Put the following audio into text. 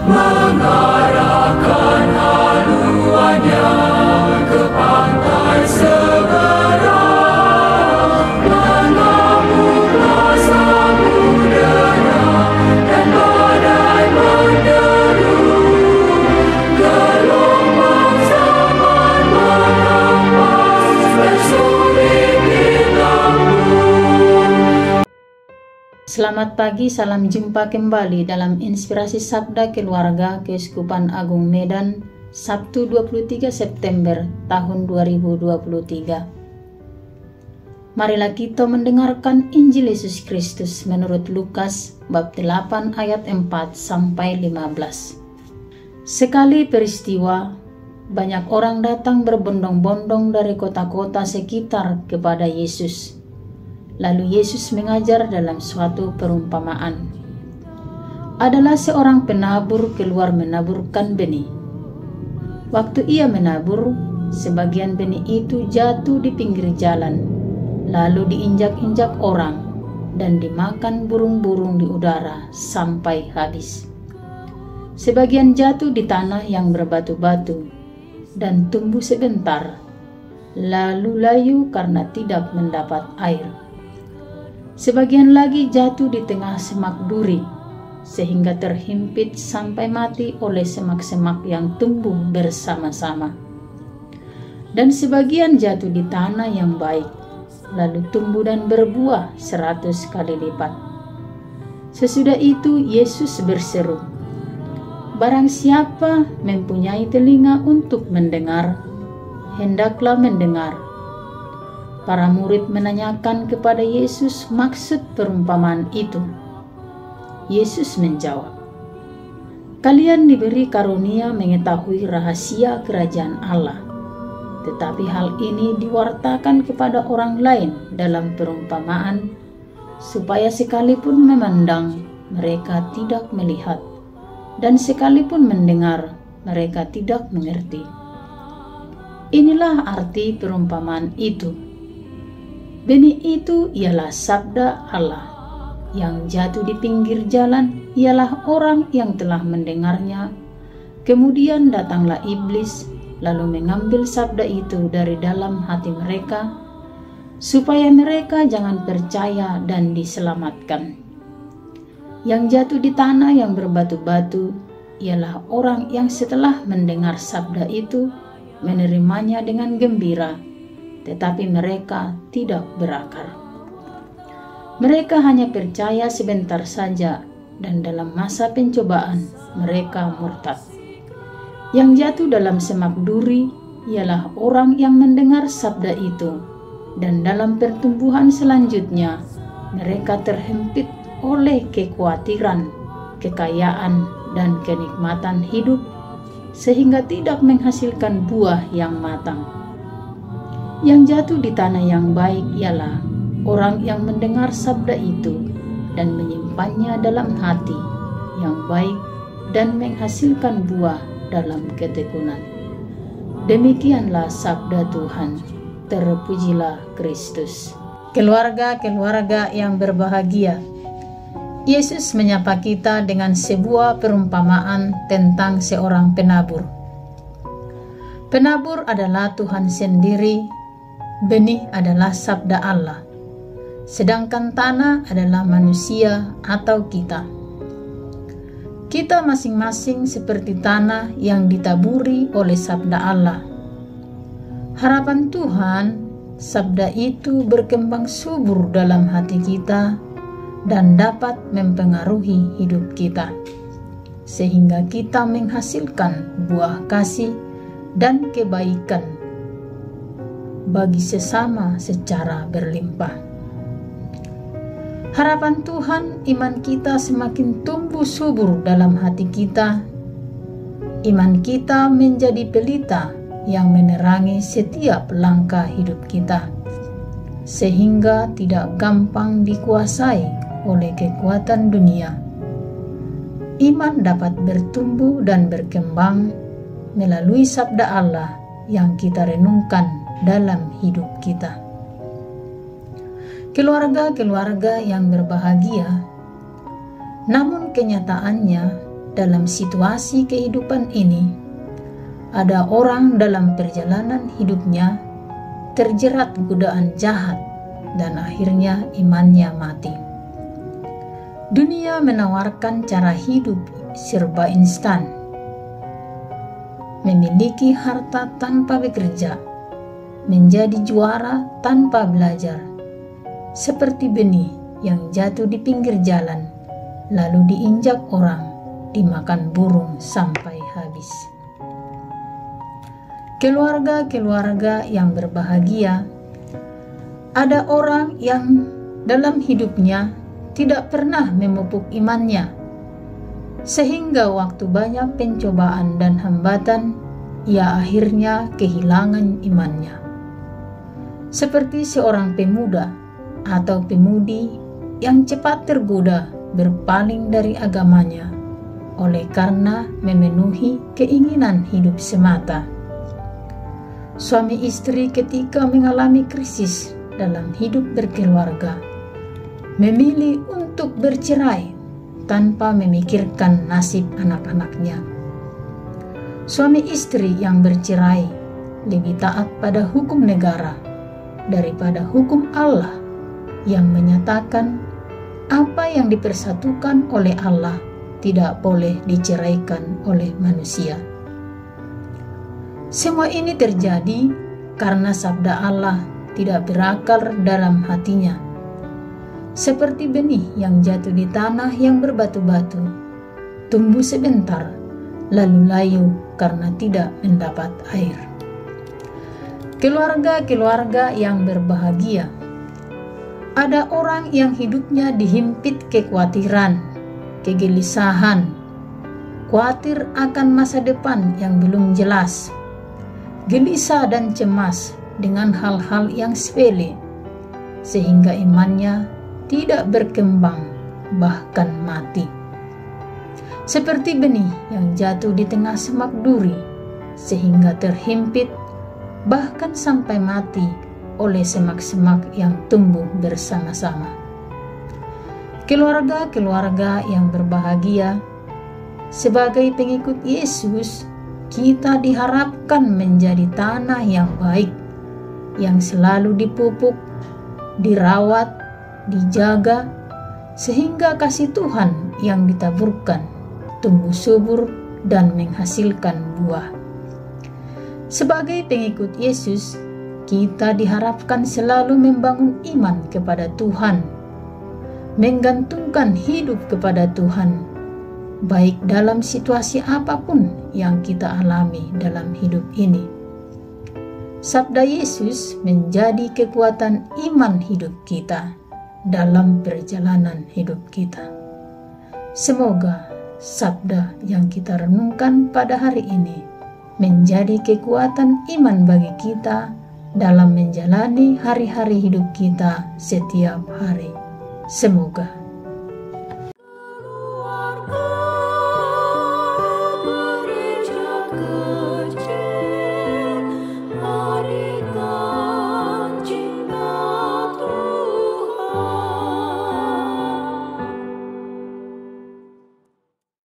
mengarahkan haluannya ke pantai seberang, mengamuklah samudera dan badai menderu, gelombang zaman menghempas bersulit di lambung. Selamat pagi, salam jumpa kembali dalam Inspirasi Sabda Keluarga Keuskupan Agung Medan, Sabtu 23 September tahun 2023. Marilah kita mendengarkan Injil Yesus Kristus menurut Lukas bab 8 ayat 4 sampai 15. Sekali peristiwa, banyak orang datang berbondong-bondong dari kota-kota sekitar kepada Yesus. Lalu Yesus mengajar dalam suatu perumpamaan. Adalah seorang penabur keluar menaburkan benih. Waktu ia menabur, sebagian benih itu jatuh di pinggir jalan, lalu diinjak-injak orang dan dimakan burung-burung di udara sampai habis. Sebagian jatuh di tanah yang berbatu-batu dan tumbuh sebentar, lalu layu karena tidak mendapat air. Sebagian lagi jatuh di tengah semak duri, sehingga terhimpit sampai mati oleh semak-semak yang tumbuh bersama-sama. Dan sebagian jatuh di tanah yang baik, lalu tumbuh dan berbuah 100 kali lipat. Sesudah itu Yesus berseru, "Barang siapa mempunyai telinga untuk mendengar, hendaklah mendengar." Para murid menanyakan kepada Yesus maksud perumpamaan itu. Yesus menjawab, "Kalian diberi karunia mengetahui rahasia kerajaan Allah, tetapi hal ini diwartakan kepada orang lain dalam perumpamaan, supaya sekalipun memandang, mereka tidak melihat, dan sekalipun mendengar, mereka tidak mengerti." Inilah arti perumpamaan itu. Benih itu ialah sabda Allah. Yang jatuh di pinggir jalan ialah orang yang telah mendengarnya. Kemudian datanglah iblis, lalu mengambil sabda itu dari dalam hati mereka, supaya mereka jangan percaya dan diselamatkan. Yang jatuh di tanah yang berbatu-batu ialah orang yang setelah mendengar sabda itu, menerimanya dengan gembira, tetapi mereka tidak berakar. Mereka hanya percaya sebentar saja, dan dalam masa pencobaan mereka murtad. Yang jatuh dalam semak duri ialah orang yang mendengar sabda itu, dan dalam pertumbuhan selanjutnya mereka terhimpit oleh kekhawatiran, kekayaan, dan kenikmatan hidup, sehingga tidak menghasilkan buah yang matang. Yang jatuh di tanah yang baik ialah orang yang mendengar sabda itu dan menyimpannya dalam hati yang baik dan menghasilkan buah dalam ketekunan. Demikianlah sabda Tuhan. Terpujilah Kristus. Keluarga-keluarga yang berbahagia, Yesus menyapa kita dengan sebuah perumpamaan tentang seorang penabur. Penabur adalah Tuhan sendiri. Benih adalah sabda Allah, sedangkan tanah adalah manusia atau kita. Kita masing-masing seperti tanah yang ditaburi oleh sabda Allah. Harapan Tuhan, sabda itu berkembang subur dalam hati kita dan dapat mempengaruhi hidup kita, sehingga kita menghasilkan buah kasih dan kebaikan bagi sesama secara berlimpah. Harapan Tuhan, iman kita semakin tumbuh subur dalam hati kita. Iman kita menjadi pelita yang menerangi setiap langkah hidup kita, sehingga tidak gampang dikuasai oleh kekuatan dunia. Iman dapat bertumbuh dan berkembang melalui sabda Allah yang kita renungkan dalam hidup kita. Keluarga-keluarga yang berbahagia, Namun kenyataannya dalam situasi kehidupan ini, ada orang dalam perjalanan hidupnya terjerat godaan jahat dan akhirnya imannya mati. Dunia menawarkan cara hidup serba instan, memiliki harta tanpa bekerja, menjadi juara tanpa belajar, seperti benih yang jatuh di pinggir jalan lalu diinjak orang, dimakan burung sampai habis. Keluarga-keluarga yang berbahagia, ada orang yang dalam hidupnya tidak pernah memupuk imannya, sehingga waktu banyak pencobaan dan hambatan, ia akhirnya kehilangan imannya. Seperti seorang pemuda atau pemudi yang cepat tergoda berpaling dari agamanya oleh karena memenuhi keinginan hidup semata. Suami istri ketika mengalami krisis dalam hidup berkeluarga memilih untuk bercerai tanpa memikirkan nasib anak-anaknya. Suami istri yang bercerai lebih taat pada hukum negara daripada hukum Allah yang menyatakan apa yang dipersatukan oleh Allah tidak boleh diceraikan oleh manusia. Semua ini terjadi karena sabda Allah tidak berakar dalam hatinya. Seperti benih yang jatuh di tanah yang berbatu-batu, tumbuh sebentar, lalu layu karena tidak mendapat air. Keluarga-keluarga yang berbahagia, ada orang yang hidupnya dihimpit kekhawatiran, kegelisahan, khawatir akan masa depan yang belum jelas, gelisah dan cemas dengan hal-hal yang sepele, sehingga imannya tidak berkembang, bahkan mati. Seperti benih yang jatuh di tengah semak duri, sehingga terhimpit, bahkan sampai mati oleh semak-semak yang tumbuh bersama-sama. Keluarga-keluarga yang berbahagia, sebagai pengikut Yesus, kita diharapkan menjadi tanah yang baik, yang selalu dipupuk, dirawat, dijaga, sehingga kasih Tuhan yang ditaburkan tumbuh subur dan menghasilkan buah. Sebagai pengikut Yesus, kita diharapkan selalu membangun iman kepada Tuhan, menggantungkan hidup kepada Tuhan, baik dalam situasi apapun yang kita alami dalam hidup ini. Sabda Yesus menjadi kekuatan iman hidup kita dalam perjalanan hidup kita. Semoga sabda yang kita renungkan pada hari ini menjadi kekuatan iman bagi kita dalam menjalani hari-hari hidup kita setiap hari. Semoga.